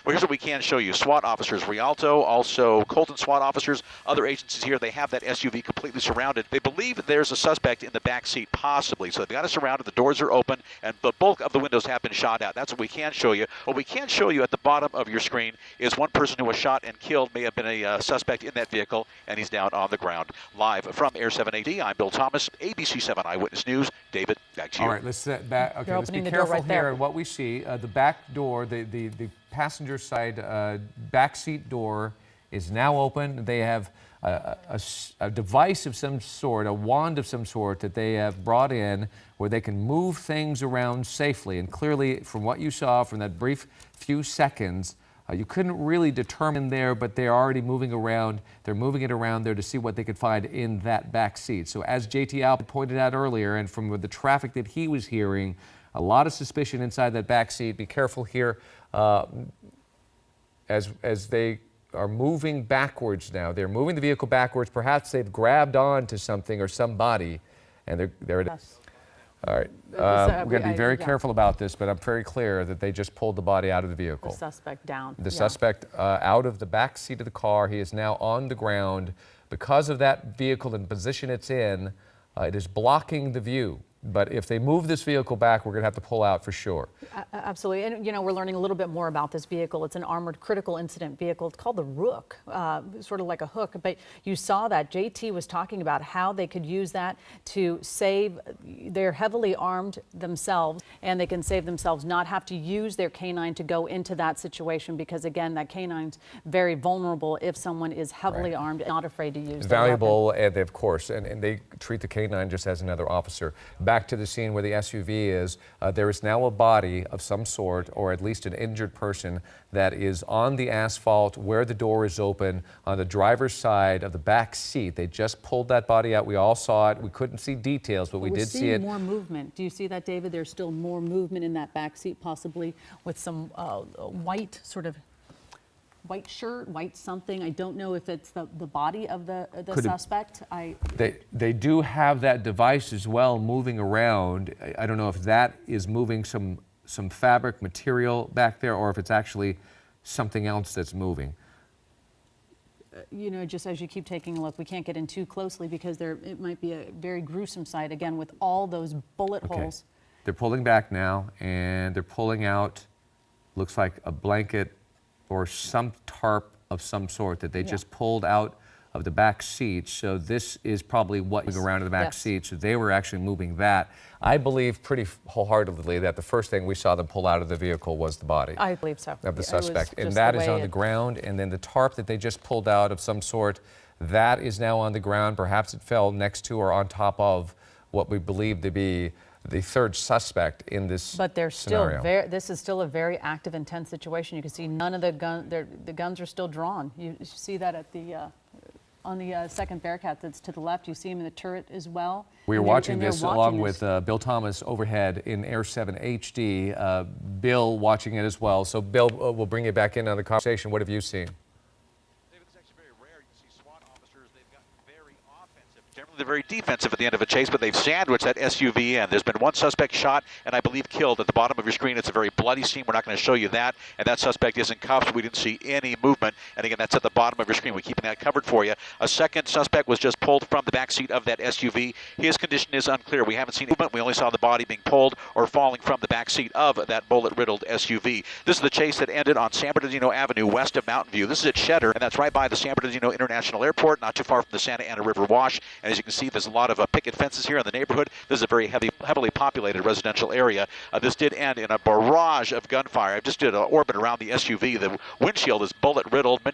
Well, here's what we can show you. SWAT officers, Rialto, also Colton SWAT officers, other agencies here, they have that SUV completely surrounded. They believe that there's a suspect in the back seat, possibly. So they've got it surrounded, the doors are open, and the bulk of the windows have been shot out. That's what we can show you. What we can show you at the bottom of your screen is one person who was shot and killed, may have been a suspect in that vehicle, and he's down on the ground. Live from Air 7 AD, I'm Bill Thomas, ABC 7 Eyewitness News. David, back to you. All right, let's set back. Okay, let's be careful here. And what we see, the back door, the passenger side back seat door is now open. They have a device of some sort, a wand of some sort that they have brought in where they can move things around safely. And clearly, from what you saw from that brief few seconds, you couldn't really determine there, but they're already moving around. They're moving it around there to see what they could find in that back seat. So as JT Alpert pointed out earlier, and from the traffic that he was hearing, a lot of suspicion inside that back seat. Be careful here as they are moving backwards now. They're moving the vehicle backwards. Perhaps they've grabbed on to something or somebody, and there it is. All right. We're going to be very careful about this, but I'm very clear that they just pulled the body out of the vehicle. The suspect down. The suspect out of the back seat of the car. He is now on the ground. Because of that vehicle and position it's in, it is blocking the view. But if they move this vehicle back, we're going to have to pull out for sure. Absolutely. And, you know, we're learning a little bit more about this vehicle. It's an armored critical incident vehicle. It's called the Rook, sort of like a hook. But you saw that. JT was talking about how they could use that to save. They're heavily armed themselves, and they can save themselves, not have to use their canine to go into that situation because, again, that canine's very vulnerable if someone is heavily armed, not afraid to use it's valuable, and of course, and they treat the canine just as another officer. Back to the scene where the SUV is, there is now a body of some sort, or at least an injured person, that is on the asphalt where the door is open on the driver's side of the back seat. They just pulled that body out. We all saw it. We couldn't see details, but we did see it. More movement. Do you see that, David? There's still more movement in that back seat, possibly with some white sort of white shirt, white something. I don't know if it's the body of the suspect. They do have that device as well moving around. I don't know if that is moving some fabric material back there or if it's actually something else that's moving. You know, just as you keep taking a look, we can't get in too closely because it might be a very gruesome sight, again, with all those bullet holes. They're pulling back now, and they're pulling out, looks like a blanket or some tarp of some sort that they just pulled out of the back seat. So this is probably what was around in the back seat. So they were actually moving that. I believe pretty wholeheartedly that the first thing we saw them pull out of the vehicle was the body. I believe so. Of the suspect. And that is on the ground. And then the tarp that they just pulled out of some sort, that is now on the ground. Perhaps it fell next to or on top of what we believe to be the third suspect in this But they're scenario. still this is still a very active, intense situation. You can see none of the guns are still drawn. You see that at the on the second Bearcat that's to the left. You see him in the turret as well. We are watching this along with Bill Thomas overhead in Air 7 HD. Bill watching it as well. So Bill, we'll bring you back in on the conversation. What have you seen? They're very defensive at the end of a chase, but they've sandwiched that SUV in. There's been one suspect shot and I believe killed at the bottom of your screen. It's a very bloody scene. We're not going to show you that. And that suspect is in cuffs. We didn't see any movement. And again, that's at the bottom of your screen. We're keeping that covered for you. A second suspect was just pulled from the back seat of that SUV. His condition is unclear. We haven't seen movement. We only saw the body being pulled or falling from the back seat of that bullet-riddled SUV. This is the chase that ended on San Bernardino Avenue west of Mountain View. This is at Cheddar, and that's right by the San Bernardino International Airport, not too far from the Santa Ana River Wash. And as you can see, there's a lot of picket fences here in the neighborhood. This is a very heavily populated residential area. This did end in a barrage of gunfire. I just did an orbit around the SUV. The windshield is bullet-riddled.